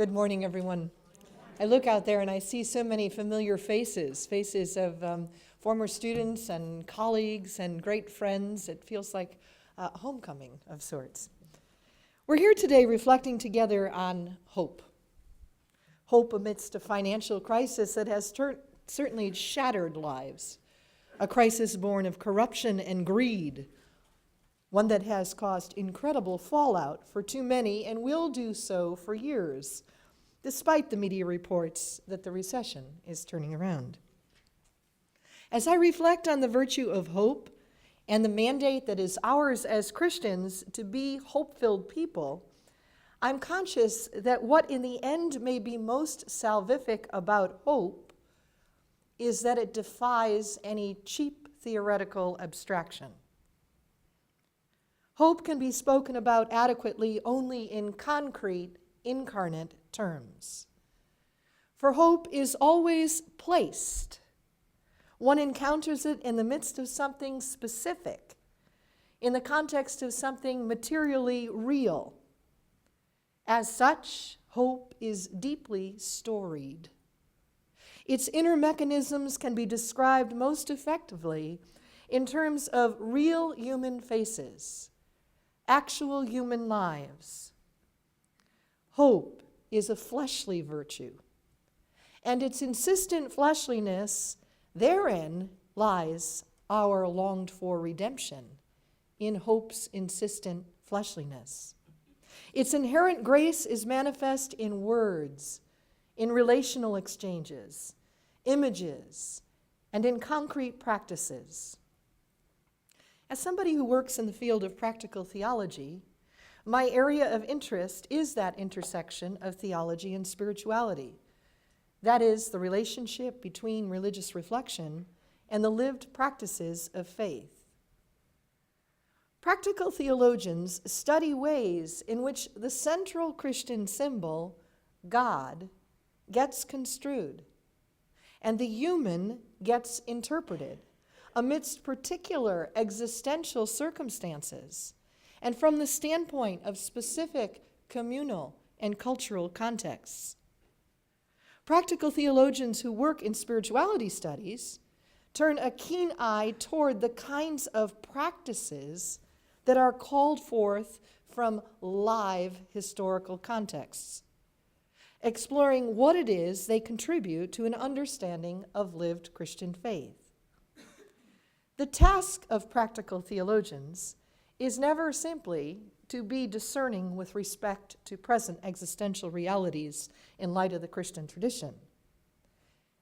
Good morning, everyone. I look out there and I see so many familiar faces of former students and colleagues and great friends. It feels like a homecoming of sorts. We're here today reflecting together on hope. Hope amidst a financial crisis that has certainly shattered lives. A crisis born of corruption and greed. One that has caused incredible fallout for too many and will do so for years, despite the media reports that the recession is turning around. As I reflect on the virtue of hope and the mandate that is ours as Christians to be hope-filled people, I'm conscious that what in the end may be most salvific about hope is that it defies any cheap theoretical abstraction. Hope can be spoken about adequately only in concrete, incarnate terms. For hope is always placed. One encounters it in the midst of something specific, in the context of something materially real. As such, hope is deeply storied. Its inner mechanisms can be described most effectively in terms of real human faces, actual human lives. Hope is a fleshly virtue, and its insistent fleshliness, therein lies our longed-for redemption, in hope's insistent fleshliness. Its inherent grace is manifest in words, in relational exchanges, images, and in concrete practices. As somebody who works in the field of practical theology, my area of interest is that intersection of theology and spirituality. That is, the relationship between religious reflection and the lived practices of faith. Practical theologians study ways in which the central Christian symbol, God, gets construed, and the human gets interpreted amidst particular existential circumstances and from the standpoint of specific communal and cultural contexts. Practical theologians who work in spirituality studies turn a keen eye toward the kinds of practices that are called forth from live historical contexts, exploring what it is they contribute to an understanding of lived Christian faith. The task of practical theologians is never simply to be discerning with respect to present existential realities in light of the Christian tradition.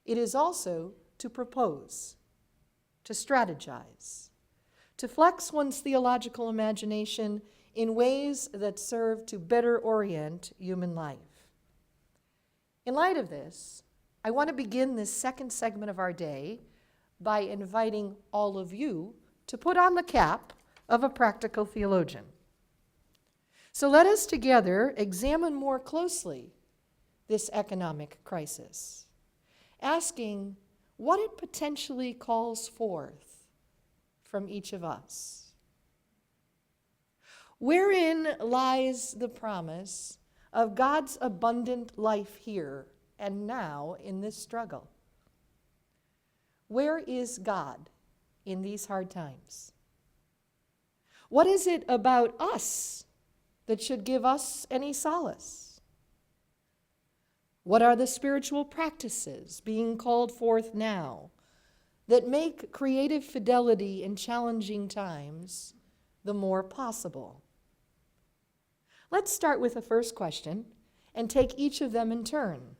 It is also to propose, to strategize, to flex one's theological imagination in ways that serve to better orient human life. In light of this, I want to begin this second segment of our day by inviting all of you to put on the cap of a practical theologian. So let us together examine more closely this economic crisis, asking what it potentially calls forth from each of us. Wherein lies the promise of God's abundant life here and now in this struggle? Where is God in these hard times? What is it about us that should give us any solace? What are the spiritual practices being called forth now that make creative fidelity in challenging times the more possible? Let's start with the first question and take each of them in turn.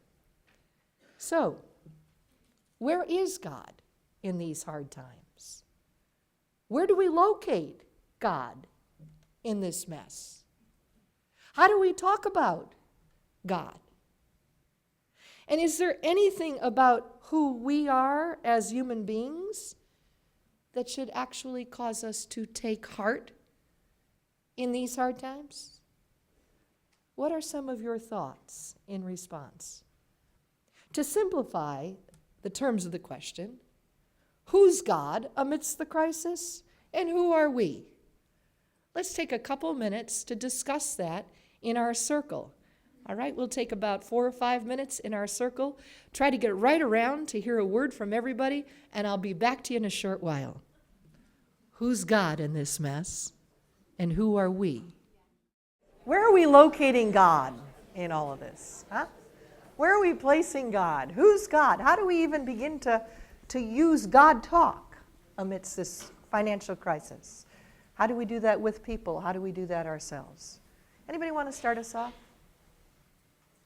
So, where is God in these hard times? Where do we locate God in this mess? How do we talk about God? And is there anything about who we are as human beings that should actually cause us to take heart in these hard times? What are some of your thoughts in response? To simplify the terms of the question, who's God amidst the crisis, and who are we? Let's take a couple minutes to discuss that in our circle. All right, we'll take about 4 or 5 minutes in our circle, try to get right around to hear a word from everybody, and I'll be back to you in a short while. Who's God in this mess, and who are we? Where are we locating God in all of this? Huh? Where are we placing God? Who's God? How do we even begin to use God talk amidst this financial crisis? How do we do that with people? How do we do that ourselves? Anybody want to start us off?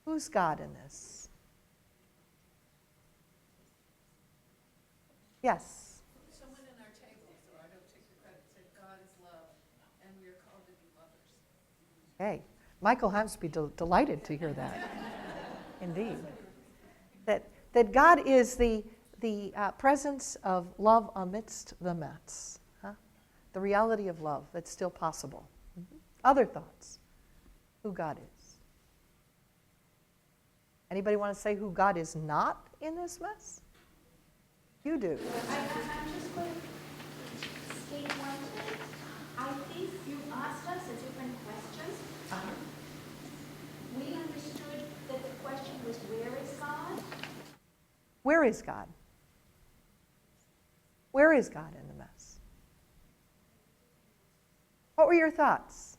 Who's God in this? Yes? Someone in our table, so I don't take the credit, said God is love, and we are called to be lovers. Hey, Michael has to be delighted to hear that. Indeed. That God is the presence of love amidst the mess. Huh? The reality of love that's still possible. Mm-hmm. Other thoughts? Who God is? Anybody want to say who God is not in this mess? You do. I'm just going to state one thing. I think you asked us a different question. We understood that the question was, where is God? Where is God? Where is God in the mess? What were your thoughts?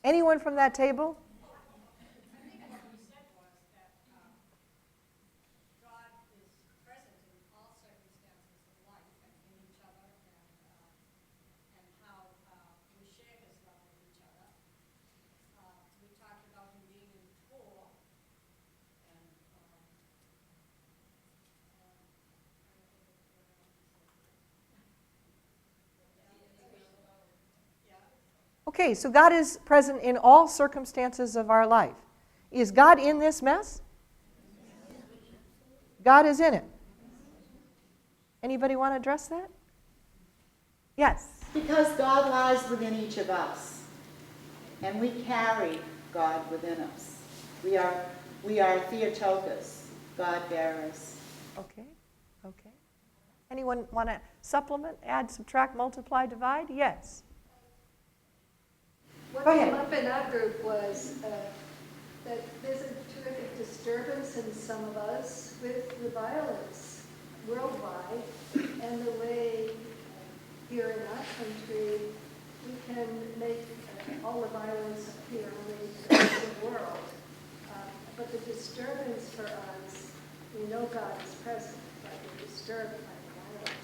Anyone from that table? I think what we said was that God is present in all circumstances of life and in each other, and how we share His love with each other. We talked about Him being in Encore, and Okay, so God is present in all circumstances of our life. Is God in this mess? God is in it. Anybody want to address that? Yes. Because God lies within each of us, and we carry God within us. We are Theotokos, God bearers. Okay. Anyone want to supplement, add, subtract, multiply, divide? Yes. What Go ahead. came up in our group was that there's a terrific disturbance in some of us with the violence worldwide, and the way here in our country we can make all the violence appear only in the world. But the disturbance for us, we know God is present, but we're disturbed by the violence,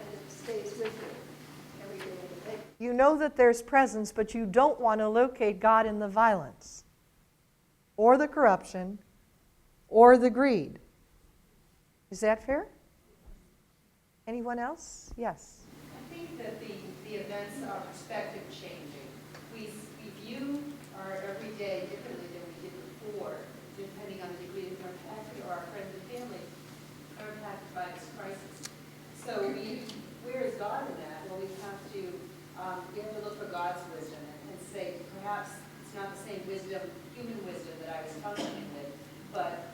and it stays with you every day of the day. You know that there's presence, but you don't want to locate God in the violence, or the corruption, or the greed. Is that fair? Anyone else? Yes. I think that the events are perspective changing. We view our everyday differently than we did before, depending on the degree of impact or our friends and family are impacted by this crisis. So where is God in that? Well, we have to look for God's wisdom and say, perhaps it's not the same wisdom, human wisdom that I was functioning with, but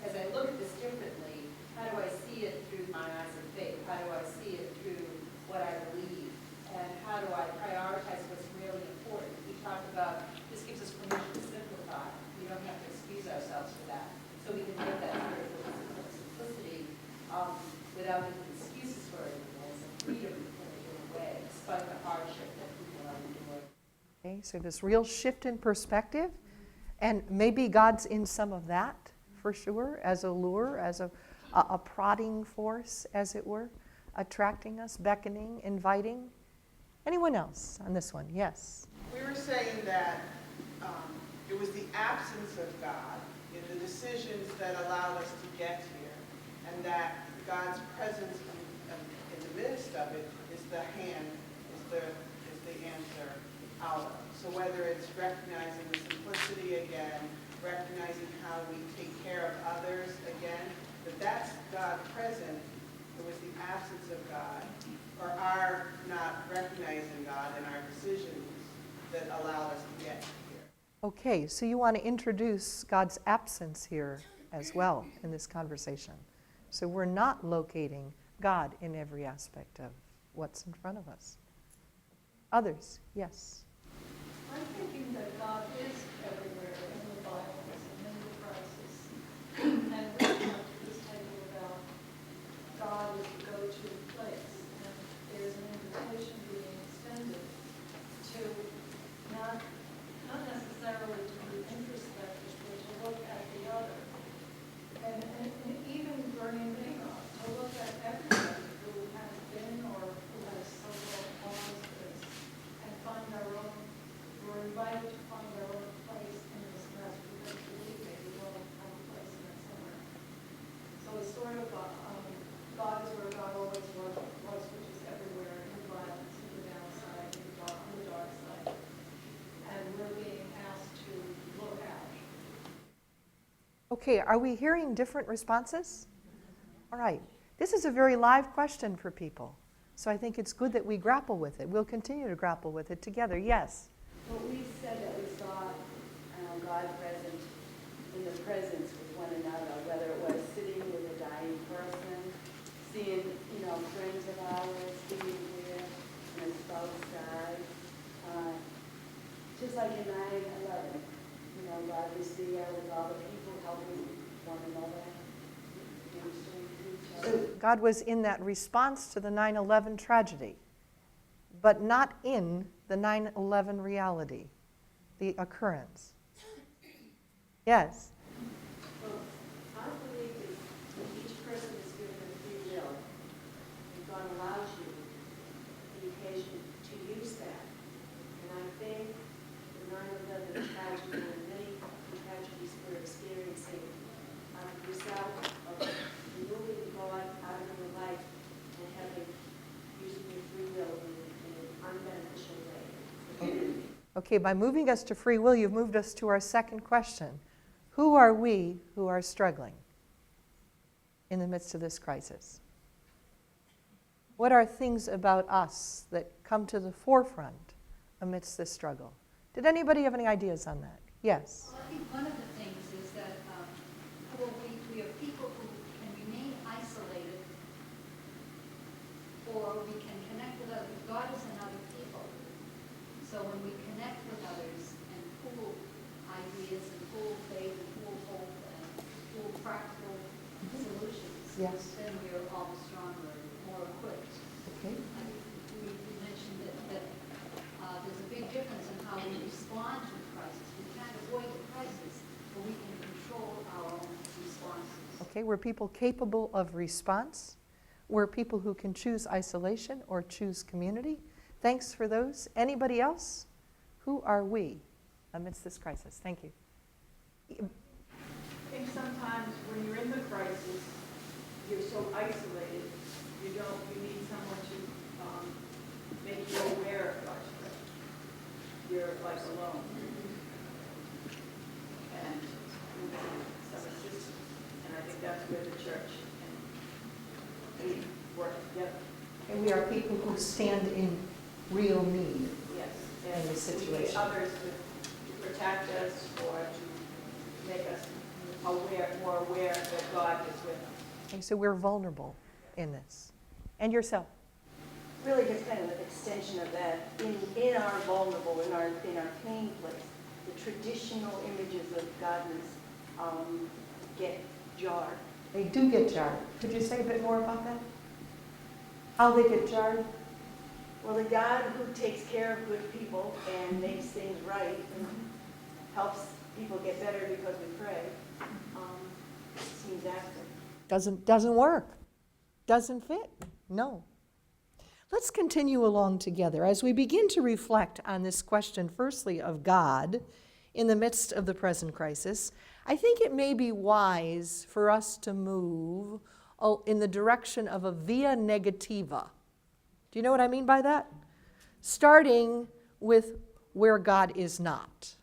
as I look at this differently, how do I see it through my eyes of faith? How do I see it through what I believe? And how do I prioritize what's really important? We talked about this gives us permission to simplify. We don't have to excuse ourselves for that. So we can get that spiritual simplicity without making excuses for it. It's a freedom in a way, despite the hardship that people are enduring. Okay, so this real shift in perspective, and maybe God's in some of that, for sure, as a lure, as a prodding force, as it were, attracting us, beckoning, inviting. Anyone else on this one? Yes. We were saying that it was the absence of God in the decisions that allowed us to get here, and that God's presence in the midst of it is the hand, is the answer out of. So whether it's recognizing the simplicity again, recognizing how we take care of others again, that's God present. It was the absence of God, or our not recognizing God in our decisions that allowed us to get here. Okay, so you want to introduce God's absence here as well in this conversation. So we're not locating God in every aspect of what's in front of us. Others, yes. I'm thinking that God is everywhere in the Bible and in the crisis. And we come to this table about God is the go-to place. And there's an invitation being extended to not necessarily to be introspective, but to look at the other. And even Bernie Madoff, to look at everybody who has been or who has so-called caused this, and find our own, we're invited to find our own place in this mess, because we believe that we all have a place in it somewhere. So it's sort of, God is where God always was, which is everywhere, in the violence, in the downside, in the dark side. And we're being asked to look out. Okay, are we hearing different responses? All right. This is a very live question for people. So I think it's good that we grapple with it. We'll continue to grapple with it together. Yes? Well, we said that we saw God present in the presence with one another, whether it was sitting with a dying person, seeing, friends of ours being here, and a spouse died. Just like in 9/11, God was there with all the people helping one another. So God was in that response to the 9/11 tragedy, but not in the 9/11 reality, the occurrence. Yes? Well, I believe that each person is given a free will, and God allows you the occasion to use that. And I think the 9/11 tragedy and many tragedies we're experiencing are the result of removing God out of your life and using your free will in an unbeneficial way. Okay, by moving us to free will, you've moved us to our second question. Who are we who are struggling in the midst of this crisis? What are things about us that come to the forefront amidst this struggle? Did anybody have any ideas on that? Yes? Well, I think one of the things is that, we are people who can remain isolated, or we can connect with others. God is in other people. So when we connect with others and pool ideas and pool faith and pool hope and pool practical solutions, Yes. then we are all stronger and more equipped. Okay. I think we mentioned that there's a big difference in how we respond to crisis. We can't avoid the crisis, but we can control our own responses. Okay, we're people capable of response. We're people who can choose isolation or choose community. Thanks for those. Anybody else? Who are we amidst this crisis? Thank you. I think sometimes when you're in the crisis, you're so isolated, you need someone to make you aware of God's presence. You're like alone. And you need some assistance. And I think that's where the church can work together. And we are people who stand in real need. Yes. In this We need situation. others to protect us or to make us more aware that God is with us. And so we're vulnerable in this. And yourself? Really just kind of an extension of that. In our vulnerable, in our pain place, the traditional images of godness get jarred. They do get jarred. Could you say a bit more about that? How they get jarred? Well, the God who takes care of good people and makes things right and helps people get better because we pray seems absent. Doesn't work. Doesn't fit. No. Let's continue along together as we begin to reflect on this question, firstly, of God in the midst of the present crisis. I think it may be wise for us to move in the direction of a via negativa. Do you know what I mean by that? Starting with where God is not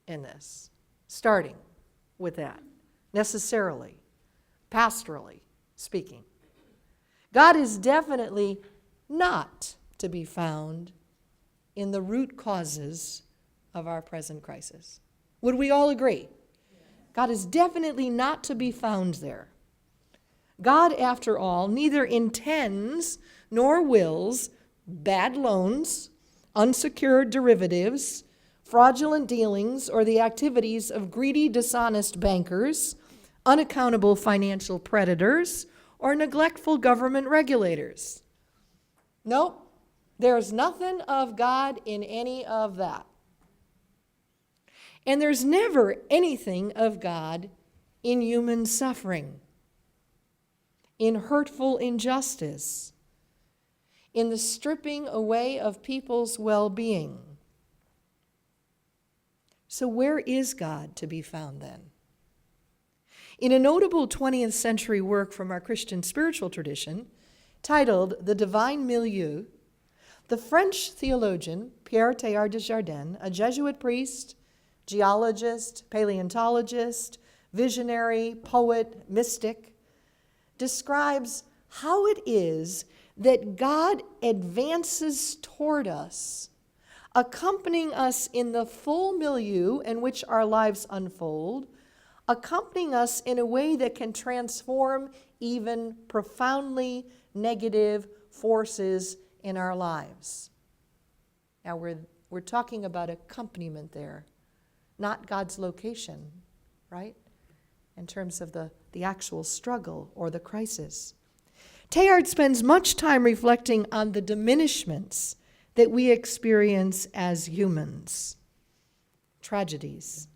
in this. Starting with that, necessarily, pastorally speaking. God is definitely not to be found in the root causes of our present crisis. Would we all agree? God is definitely not to be found there. God, after all, neither intends nor wills bad loans, unsecured derivatives, fraudulent dealings, or the activities of greedy, dishonest bankers, unaccountable financial predators, or neglectful government regulators. Nope, there's nothing of God in any of that. And there's never anything of God in human suffering, in hurtful injustice, in the stripping away of people's well-being. So where is God to be found then? In a notable 20th century work from our Christian spiritual tradition, titled The Divine Milieu, the French theologian Pierre Teilhard de Chardin, a Jesuit priest, geologist, paleontologist, visionary, poet, mystic, describes how it is that God advances toward us, accompanying us in the full milieu in which our lives unfold, accompanying us in a way that can transform even profoundly negative forces in our lives. Now we're talking about accompaniment there, not God's location, right? In terms of the actual struggle or the crisis. Teilhard spends much time reflecting on the diminishments that we experience as humans. Tragedies,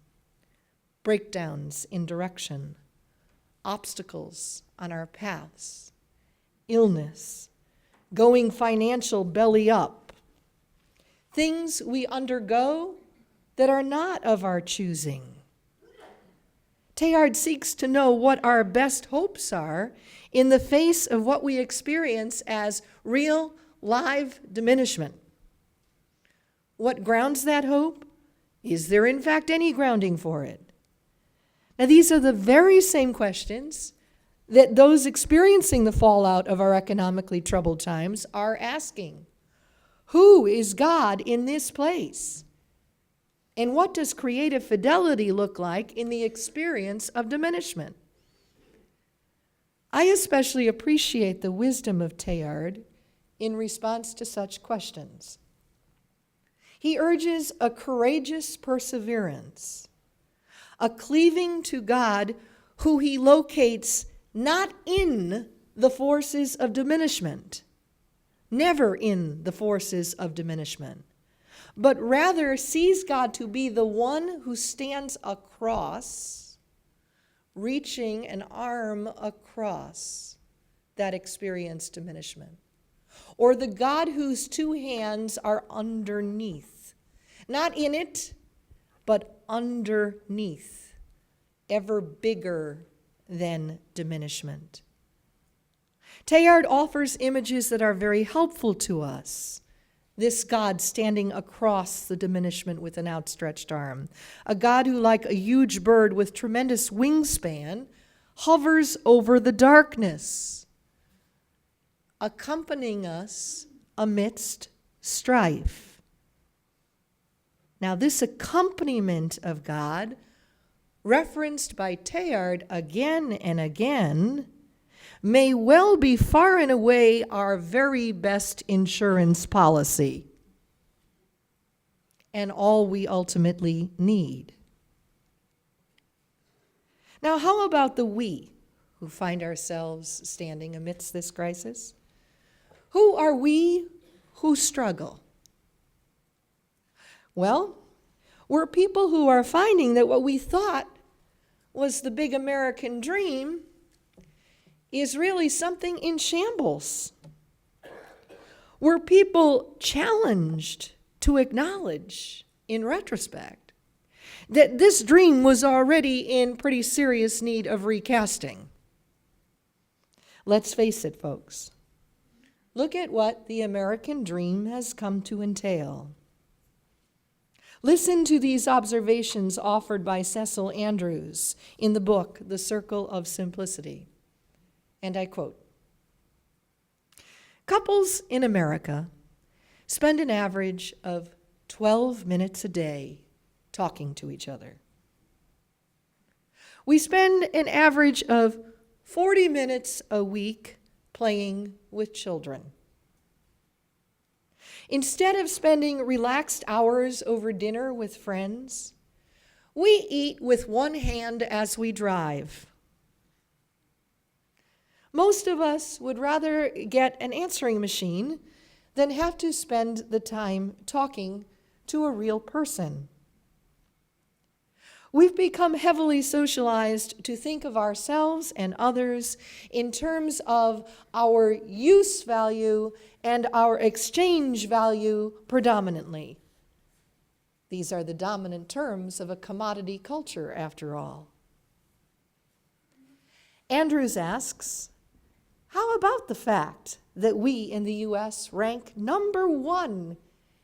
breakdowns in direction, obstacles on our paths, illness, going financial belly up, things we undergo that are not of our choosing. Teilhard seeks to know what our best hopes are in the face of what we experience as real, live diminishment. What grounds that hope? Is there in fact any grounding for it? Now, these are the very same questions that those experiencing the fallout of our economically troubled times are asking. Who is God in this place? And what does creative fidelity look like in the experience of diminishment? I especially appreciate the wisdom of Teilhard in response to such questions. He urges a courageous perseverance, a cleaving to God who he locates not in the forces of diminishment, never in the forces of diminishment, but rather sees God to be the one who stands across, reaching an arm across that experienced diminishment, or the God whose two hands are underneath, not in it, but underneath, ever bigger than diminishment. Teilhard offers images that are very helpful to us. This God standing across the diminishment with an outstretched arm. A God who, like a huge bird with tremendous wingspan, hovers over the darkness, accompanying us amidst strife. Now, this accompaniment of God, referenced by Teilhard again and again, may well be far and away our very best insurance policy and all we ultimately need. Now, how about the we who find ourselves standing amidst this crisis? Who are we who struggle? Well, we're people who are finding that what we thought was the big American dream is really something in shambles. We're people challenged to acknowledge, in retrospect, that this dream was already in pretty serious need of recasting. Let's face it, folks. Look at what the American dream has come to entail. Listen to these observations offered by Cecil Andrews in the book, The Circle of Simplicity. And I quote, "Couples in America spend an average of 12 minutes a day talking to each other. We spend an average of 40 minutes a week playing with children. Instead of spending relaxed hours over dinner with friends, we eat with one hand as we drive. Most of us would rather get an answering machine than have to spend the time talking to a real person. We've become heavily socialized to think of ourselves and others in terms of our use value and our exchange value predominantly. These are the dominant terms of a commodity culture, after all. Andrews asks, how about the fact that we in the U.S. rank number 1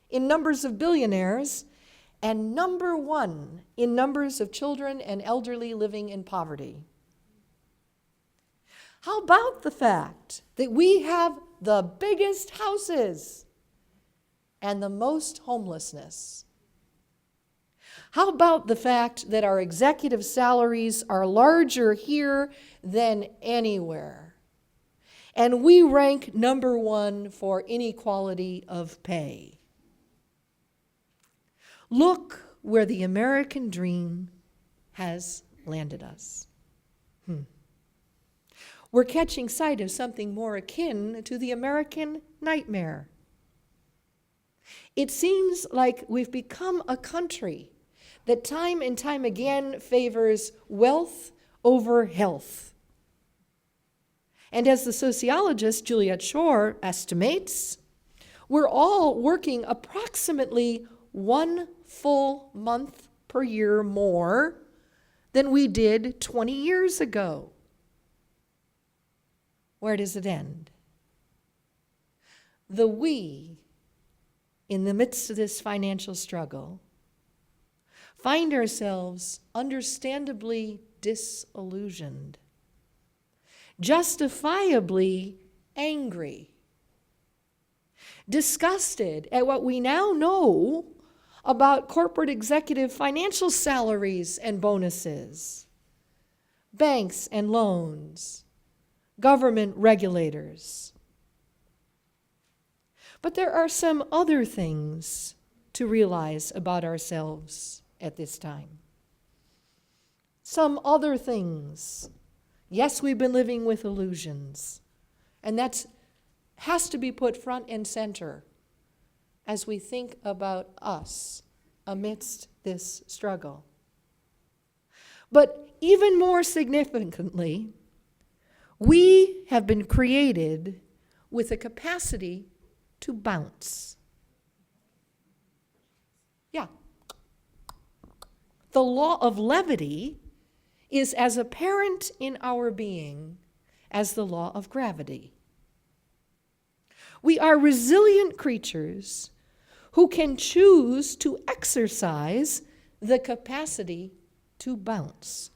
in numbers of billionaires and number 1 in numbers of children and elderly living in poverty? How about the fact that we have the biggest houses and the most homelessness? How about the fact that our executive salaries are larger here than anywhere? And we rank number 1 for inequality of pay. Look where the American dream has landed us. We're catching sight of something more akin to the American nightmare. It seems like we've become a country that time and time again favors wealth over health. And as the sociologist Juliet Schor estimates, we're all working approximately 1 full month per year more than we did 20 years ago. Where does it end? The we, in the midst of this financial struggle, find ourselves understandably disillusioned, justifiably angry, disgusted at what we now know about corporate executive financial salaries and bonuses, banks and loans, government regulators. But there are some other things to realize about ourselves at this time. Some other things. Yes, we've been living with illusions, and that has to be put front and center as we think about us amidst this struggle. But even more significantly, we have been created with a capacity to bounce. Yeah. The law of levity is as apparent in our being as the law of gravity. We are resilient creatures who can choose to exercise the capacity to bounce.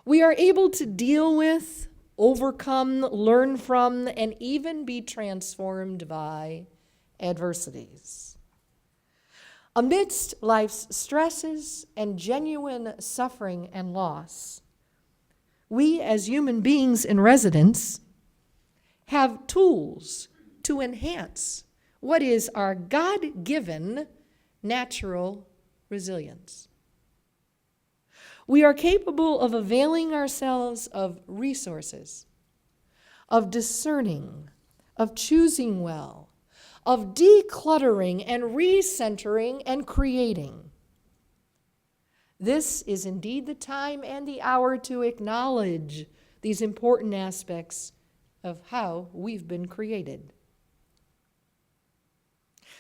We are able to deal with, overcome, learn from, and even be transformed by adversities. Amidst life's stresses and genuine suffering and loss, we as human beings in residence have tools to enhance what is our God-given natural resilience. We are capable of availing ourselves of resources, of discerning, of choosing well, of decluttering and recentering and creating. This is indeed the time and the hour to acknowledge these important aspects of how we've been created.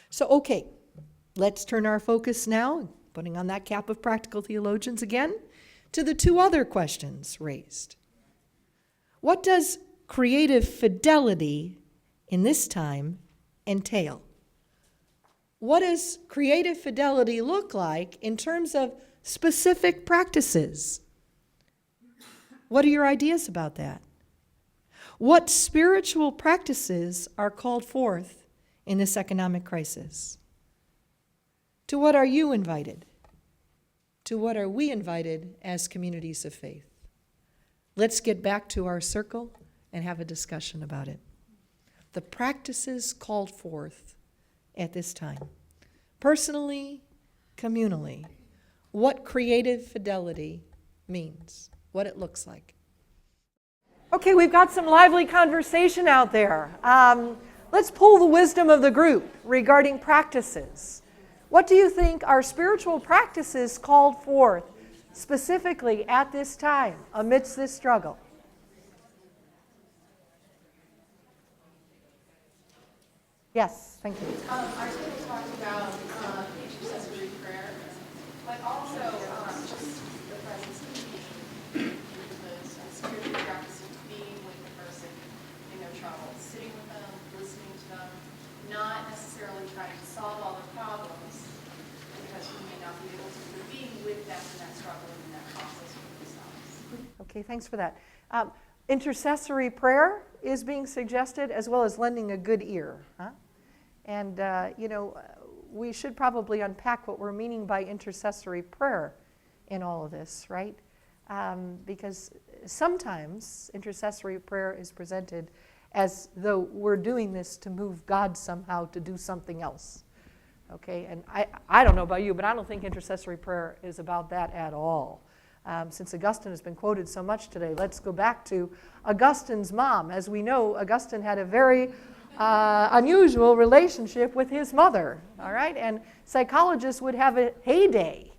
So, okay, let's turn our focus now, putting on that cap of practical theologians again, to the 2 other questions raised. What does creative fidelity in this time entail? What does creative fidelity look like in terms of specific practices? What are your ideas about that? What spiritual practices are called forth in this economic crisis? To what are you invited? To what are we invited as communities of faith? Let's get back to our circle and have a discussion about it. The practices called forth at this time. Personally, communally, what creative fidelity means, what it looks like. Okay, we've got some lively conversation out there. Let's pull the wisdom of the group regarding practices. What do you think are spiritual practices called forth specifically at this time, amidst this struggle? Yes, thank you. Our school talked about intercessory prayer, but also just the presence of the spiritual practice of being with the person in their trouble, sitting with them, listening to them, not necessarily trying to solve all the problems, because we may not be able to, but being with them in that struggle and in that process for themselves. Okay, thanks for that. Intercessory prayer is being suggested, as well as lending a good ear. And, we should probably unpack what we're meaning by intercessory prayer in all of this, right? Because sometimes intercessory prayer is presented as though we're doing this to move God somehow to do something else. Okay, and I don't know about you, but I don't think intercessory prayer is about that at all. Since Augustine has been quoted so much today, let's go back to Augustine's mom. As we know, Augustine had a very unusual relationship with his mother, all right? And psychologists would have a heyday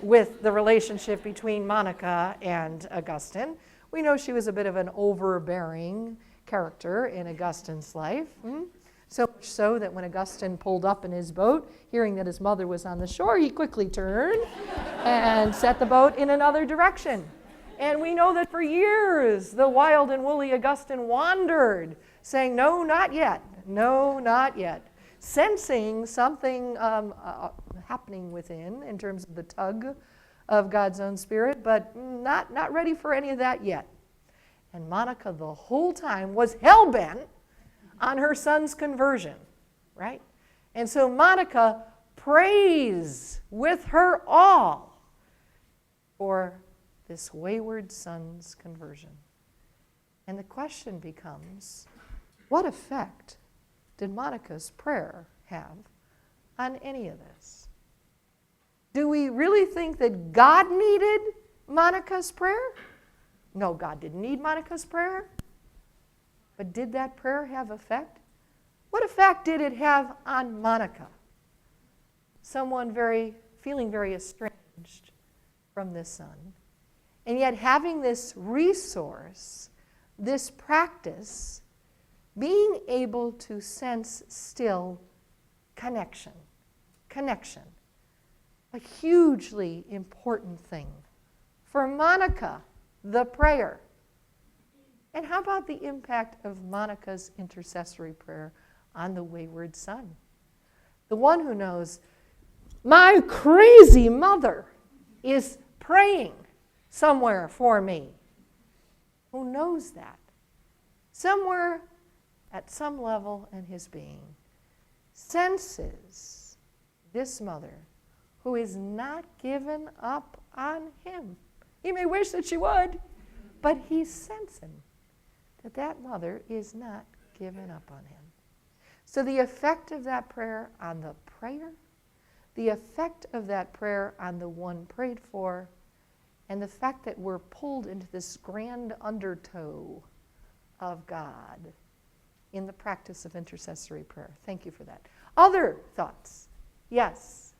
with the relationship between Monica and Augustine. We know she was a bit of an overbearing character in Augustine's life. So much so that when Augustine pulled up in his boat, hearing that his mother was on the shore, he quickly turned and set the boat in another direction. And we know that for years, the wild and woolly Augustine wandered, saying, no, not yet, no, not yet, sensing something happening within in terms of the tug of God's own Spirit, but not ready for any of that yet. And Monica the whole time was hell-bent on her son's conversion, right? And so Monica prays with her all for this wayward son's conversion. And the question becomes, what effect did Monica's prayer have on any of this? Do we really think that God needed Monica's prayer? No, God didn't need Monica's prayer. But did that prayer have effect? What effect did it have on Monica? Someone feeling very estranged from this son. And yet having this resource, this practice, being able to sense still connection. A hugely important thing. For Monica, the prayer. And how about the impact of Monica's intercessory prayer on the wayward son? The one who knows, my crazy mother is praying somewhere for me. Who knows that? Somewhere at some level in his being, senses this mother who is not given up on him. He may wish that she would, but he's sensing that mother is not given up on him. So the effect of that prayer on the prayer, the effect of that prayer on the one prayed for, and the fact that we're pulled into this grand undertow of God in the practice of intercessory prayer. Thank you for that. Other thoughts? Yes.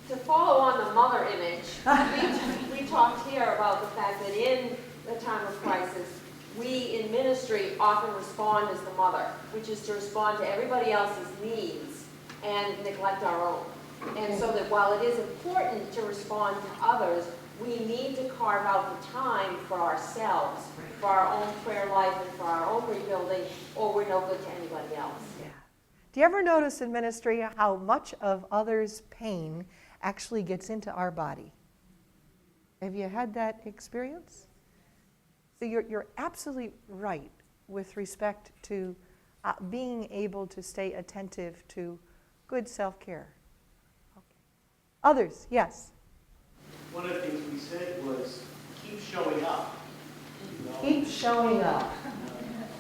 To follow on the mother image, we talked here about the fact that in the time of crisis, we in ministry often respond as the mother, which is to respond to everybody else's needs and neglect our own. And so that while it is important to respond to others, we need to carve out the time for ourselves, for our own prayer life and for our own rebuilding, or we're no good to anybody else. Yeah. Do you ever notice in ministry how much of others' pain actually gets into our body? Have you had that experience? So you're absolutely right with respect to being able to stay attentive to good self-care. Okay. Others, yes. One of the things we said was keep showing up. Keep showing up.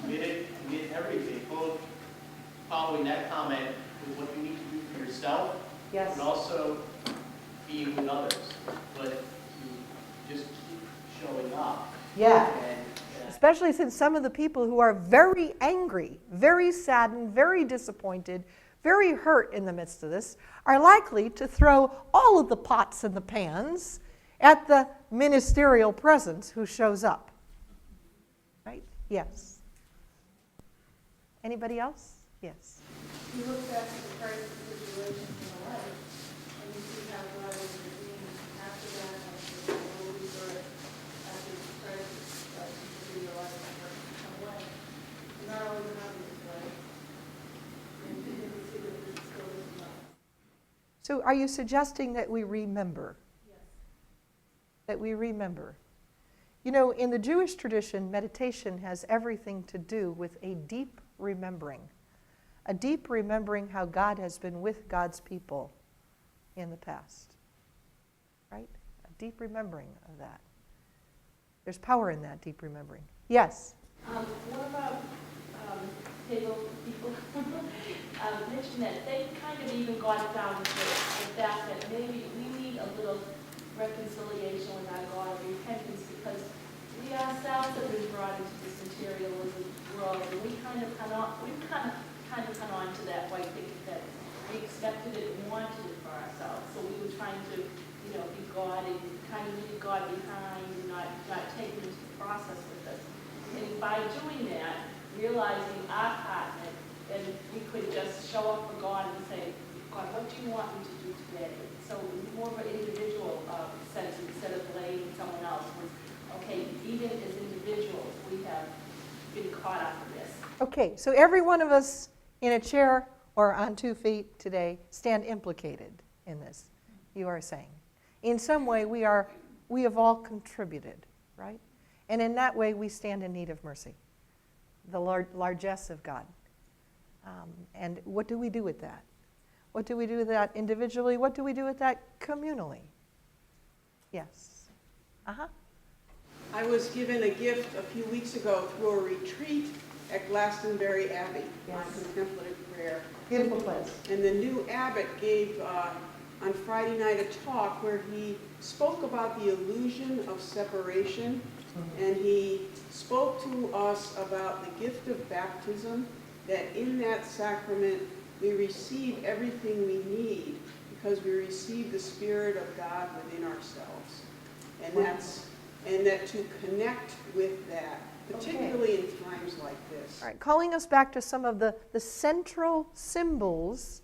Amid everything, both following that comment with what you need to do for yourself, Yes. and also be with others. But you just keep showing up. Yeah. And Especially since some of the people who are very angry, very saddened, very disappointed, very hurt in the midst of this are likely to throw all of the pots and the pans at the ministerial presence who shows up. Right? Yes. Anybody else? Yes. You look back at the crisis situations in the life, and you see how God is redeeming after that, after the Holy Spirit, after the crisis, into your life and come away. Not always an obvious way. And you can see that this still is not. So are you suggesting that we remember? Yes. That we remember? You know, in the Jewish tradition, meditation has everything to do with a deep remembering. A deep remembering how God has been with God's people in the past. Right? A deep remembering of that. There's power in that deep remembering. Yes? What about table people? Mentioned that they kind of even got down to the fact that maybe we need a little reconciliation with our God, repentance, because we ourselves have been brought into this materialism world, and we kind of come on to that white ticket that we expected it and wanted it for ourselves. So we were trying to, be God and kind of leave God behind and not take him into the process with us. And by doing that, realizing our part, and we could just show up for God and say, God, what do you want me to do today? So more of an individual sense instead of blaming someone else was, okay, even as individuals, we have been caught up in this. Okay, so every one of us in a chair or on 2 feet today stand implicated in this, you are saying. In some way, we have all contributed, right? And in that way, we stand in need of mercy, the largesse of God. And what do we do with that? What do we do with that individually? What do we do with that communally? Yes. Uh-huh. I was given a gift a few weeks ago through a retreat at Glastonbury Abbey on contemplative prayer. Beautiful place. And the new abbot gave on Friday night a talk where he spoke about the illusion of separation, and he spoke to us about the gift of baptism, that in that sacrament we receive everything we need because we receive the Spirit of God within ourselves. And that to connect with that, particularly in times like this. All right, calling us back to some of the central symbols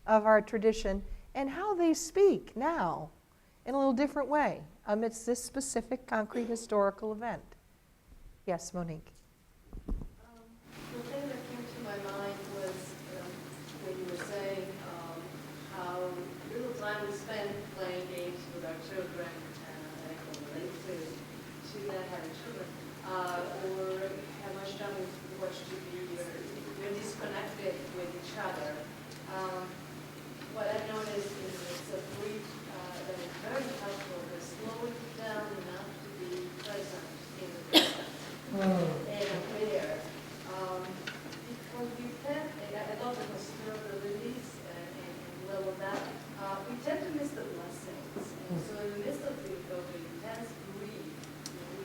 of our tradition and how they speak now in a little different way amidst this specific concrete historical event. Yes, Monique. The thing that came to my mind was when you were saying how little time we spend playing games with our children, and I can relate to that having children, or how much time we watch TV, or we're disconnected with each other. What I noticed is it's a brief that is very helpful to slow it down enough to be present in the present and aware. Because we tend, and I love the possibilities and level that, we tend to miss the blessings. And so in the midst of the intense grief,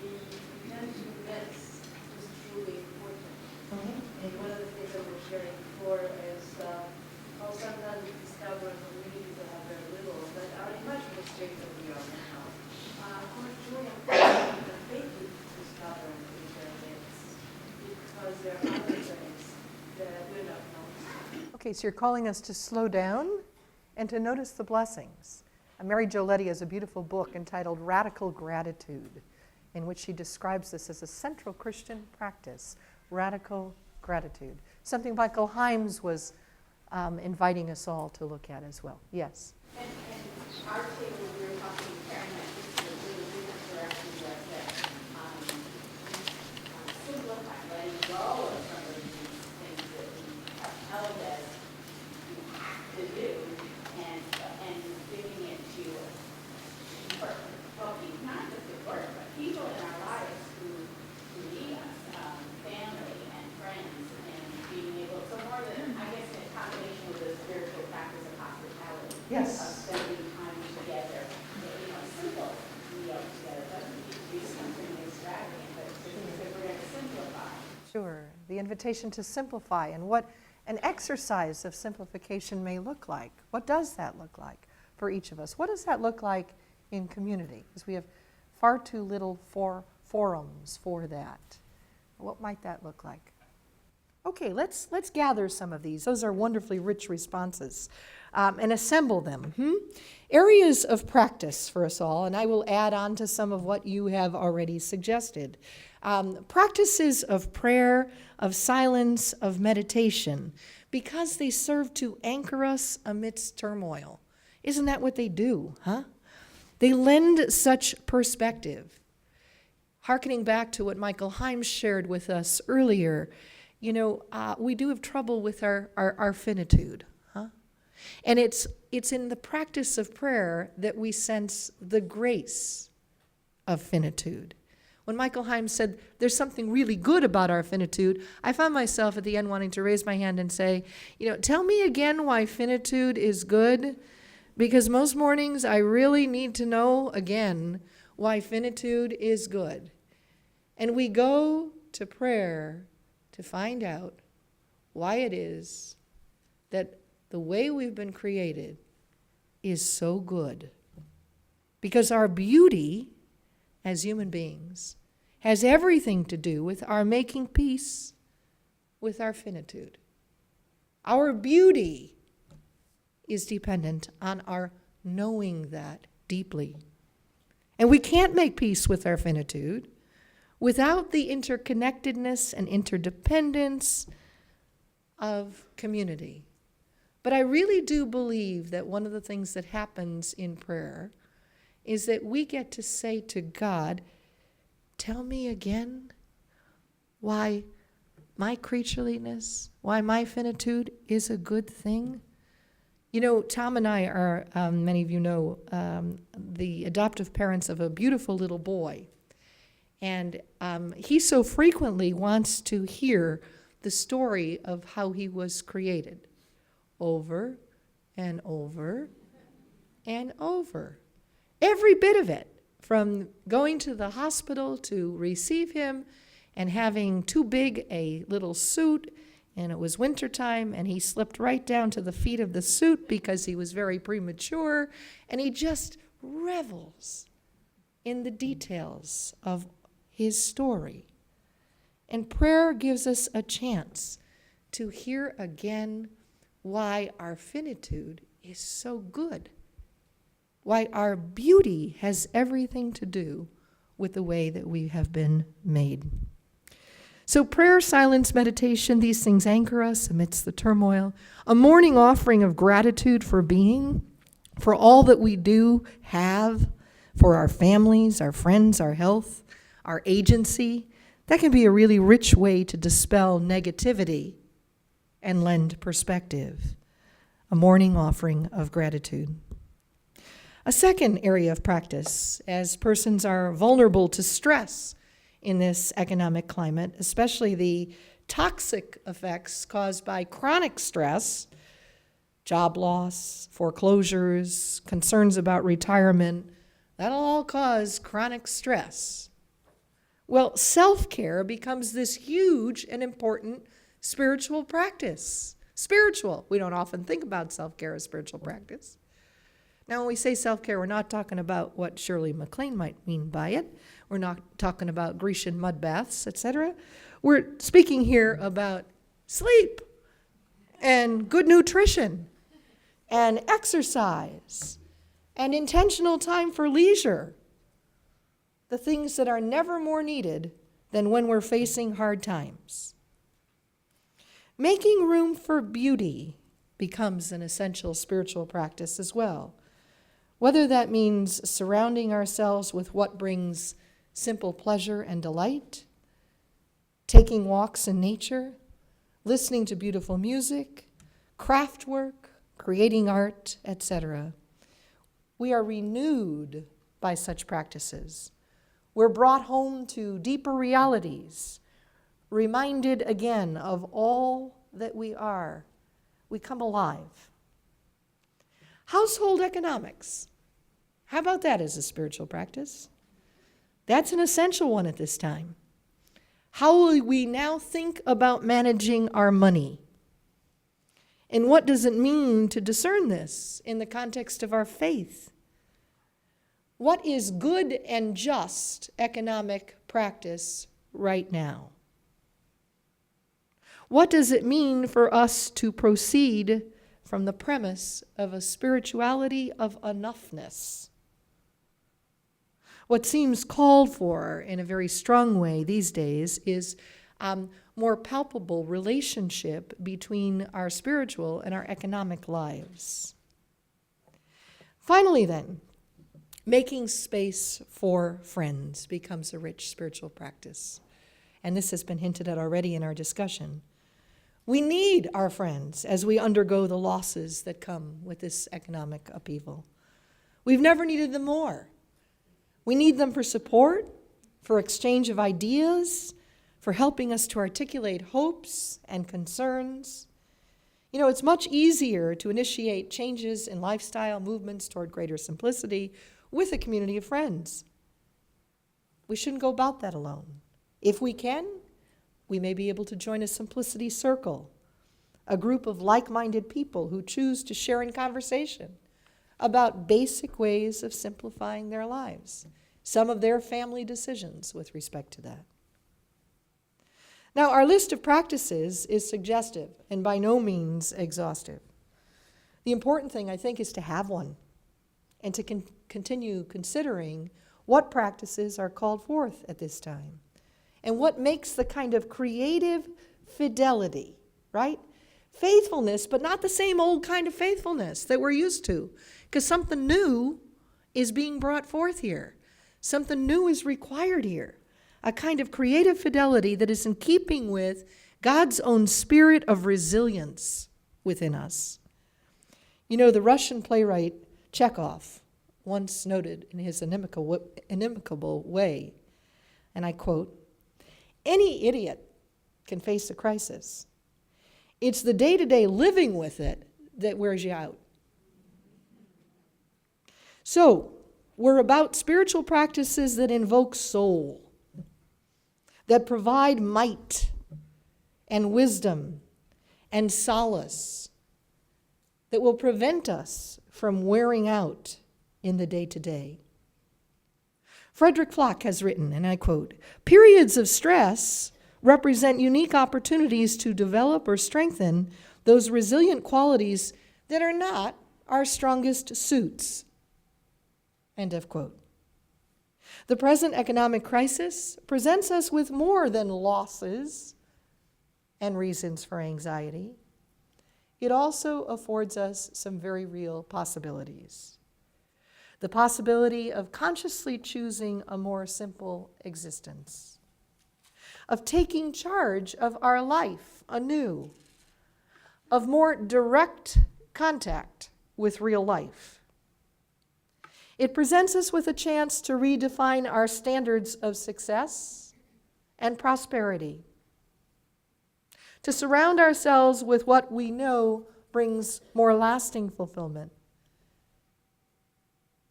we tend to miss what's truly important. And one of the things that we're sharing before is how sometimes we discover communities that have very little, but are in much more shape than we are now. How much joy and faith we discover in their midst, because there are other things that we're not noticing. Okay, so you're calling us to slow down and to notice the blessings. Mary Jo Letty has a beautiful book entitled Radical Gratitude, in which she describes this as a central Christian practice, radical gratitude. Something Michael Himes was inviting us all to look at as well. Yes? And our table, we were talking, Karen, that this is a really different direction was that simplify, letting go of some of these things that we have held as we have to do, and giving it to work. Well, not just at work, but people in our lives who need us, family and friends, and being able, so more than, I guess, in combination with the spiritual practice of hospitality. Yes. of spending time together. You know, simple meal together, doesn't need to be something extravagant, but if we're going to simplify. Sure. The invitation to simplify and what an exercise of simplification may look like. What does that look like for each of us? What does that look like in community? Because we have far too little forums for that. What might that look like? Okay, let's gather some of these. Those are wonderfully rich responses, and assemble them. Areas of practice for us all, and I will add on to some of what you have already suggested. Practices of prayer, of silence, of meditation, because they serve to anchor us amidst turmoil. Isn't that what they do, huh? They lend such perspective. Hearkening back to what Michael Himes shared with us earlier, you know, we do have trouble with our finitude, huh? And it's in the practice of prayer that we sense the grace of finitude. When Michael Himes said there's something really good about our finitude, I found myself at the end wanting to raise my hand and say, you know, tell me again why finitude is good, because most mornings I really need to know again why finitude is good. And we go to prayer to find out why it is that the way we've been created is so good. Because our beauty as human beings has everything to do with our making peace with our finitude. Our beauty is dependent on our knowing that deeply. And we can't make peace with our finitude without the interconnectedness and interdependence of community. But I really do believe that one of the things that happens in prayer is that we get to say to God, tell me again why my creatureliness, why my finitude is a good thing. You know, Tom and I are, many of you know, the adoptive parents of a beautiful little boy. And he so frequently wants to hear the story of how he was created over and over and over. Every bit of it, from going to the hospital to receive him and having too big a little suit, and it was wintertime, and he slipped right down to the feet of the suit because he was very premature, and he just revels in the details of his story. And prayer gives us a chance to hear again why our finitude is so good, why our beauty has everything to do with the way that we have been made. So prayer, silence, meditation, these things anchor us amidst the turmoil. A morning offering of gratitude for being, for all that we do have, for our families, our friends, our health, our agency. That can be a really rich way to dispel negativity and lend perspective. A morning offering of gratitude. A second area of practice, as persons are vulnerable to stress in this economic climate, especially the toxic effects caused by chronic stress, job loss, foreclosures, concerns about retirement, that'll all cause chronic stress. Well, self-care becomes this huge and important spiritual practice. Spiritual. We don't often think about self-care as spiritual practice. Now, when we say self-care, we're not talking about what Shirley MacLaine might mean by it. We're not talking about Grecian mud baths, etc. We're speaking here about sleep and good nutrition and exercise and intentional time for leisure. The things that are never more needed than when we're facing hard times. Making room for beauty becomes an essential spiritual practice as well. Whether that means surrounding ourselves with what brings simple pleasure and delight, taking walks in nature, listening to beautiful music, craft work, creating art, etc. We are renewed by such practices. We're brought home to deeper realities, reminded again of all that we are. We come alive. Household economics. How about that as a spiritual practice? That's an essential one at this time. How will we now think about managing our money? And what does it mean to discern this in the context of our faith? What is good and just economic practice right now? What does it mean for us to proceed from the premise of a spirituality of enoughness? What seems called for in a very strong way these days is more palpable relationship between our spiritual and our economic lives. Finally then, making space for friends becomes a rich spiritual practice. And this has been hinted at already in our discussion. We need our friends as we undergo the losses that come with this economic upheaval. We've never needed them more. We need them for support, for exchange of ideas, for helping us to articulate hopes and concerns. You know, it's much easier to initiate changes in lifestyle movements toward greater simplicity with a community of friends. We shouldn't go about that alone. If we can, we may be able to join a simplicity circle, a group of like-minded people who choose to share in conversation about basic ways of simplifying their lives, some of their family decisions with respect to that. Now, our list of practices is suggestive and by no means exhaustive. The important thing, I think, is to have one and to continue considering what practices are called forth at this time and what makes the kind of creative fidelity, right? Faithfulness, but not the same old kind of faithfulness that we're used to, because something new is being brought forth here. Something new is required here. A kind of creative fidelity that is in keeping with God's own spirit of resilience within us. You know, the Russian playwright Chekhov once noted in his inimicable way, and I quote, "Any idiot can face a crisis. It's the day-to-day living with it that wears you out." So, we're about spiritual practices that invoke soul, that provide might and wisdom and solace, that will prevent us from wearing out in the day-to-day. Frederick Flock has written, and I quote, "Periods of stress represent unique opportunities to develop or strengthen those resilient qualities that are not our strongest suits." End of quote. The present economic crisis presents us with more than losses and reasons for anxiety. It also affords us some very real possibilities. The possibility of consciously choosing a more simple existence, of taking charge of our life anew, of more direct contact with real life. It presents us with a chance to redefine our standards of success and prosperity, to surround ourselves with what we know brings more lasting fulfillment,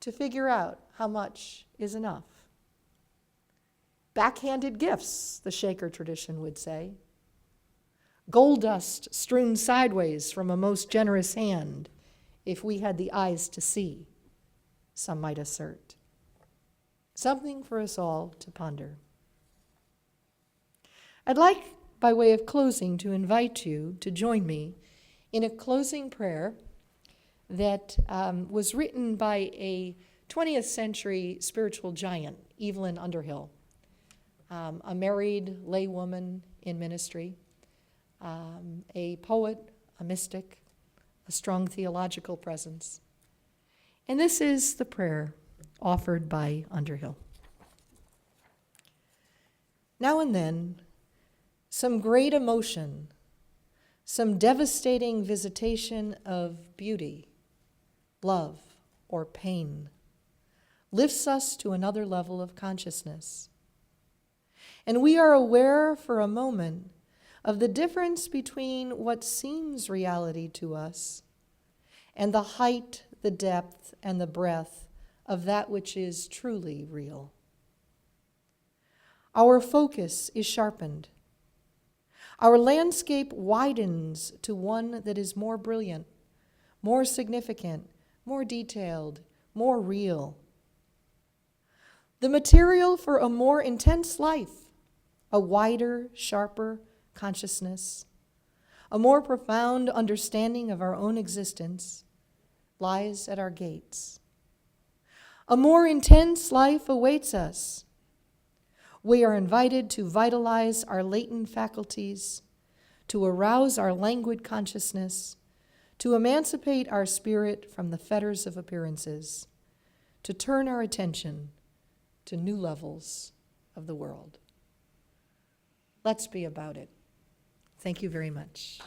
to figure out how much is enough. Backhanded gifts, the Shaker tradition would say. Gold dust strewn sideways from a most generous hand, if we had the eyes to see, some might assert. Something for us all to ponder. I'd like, by way of closing, to invite you to join me in a closing prayer that was written by a 20th century spiritual giant, Evelyn Underhill, a married laywoman in ministry, a poet, a mystic, a strong theological presence. And this is the prayer offered by Underhill. Now and then, some great emotion, some devastating visitation of beauty, love, or pain lifts us to another level of consciousness. And we are aware for a moment of the difference between what seems reality to us and the height the depth and the breadth of that which is truly real. Our focus is sharpened. Our landscape widens to one that is more brilliant, more significant, more detailed, more real. The material for a more intense life, a wider, sharper consciousness, a more profound understanding of our own existence, lies at our gates. A more intense life awaits us. We are invited to vitalize our latent faculties, to arouse our languid consciousness, to emancipate our spirit from the fetters of appearances, to turn our attention to new levels of the world. Let's be about it. Thank you very much.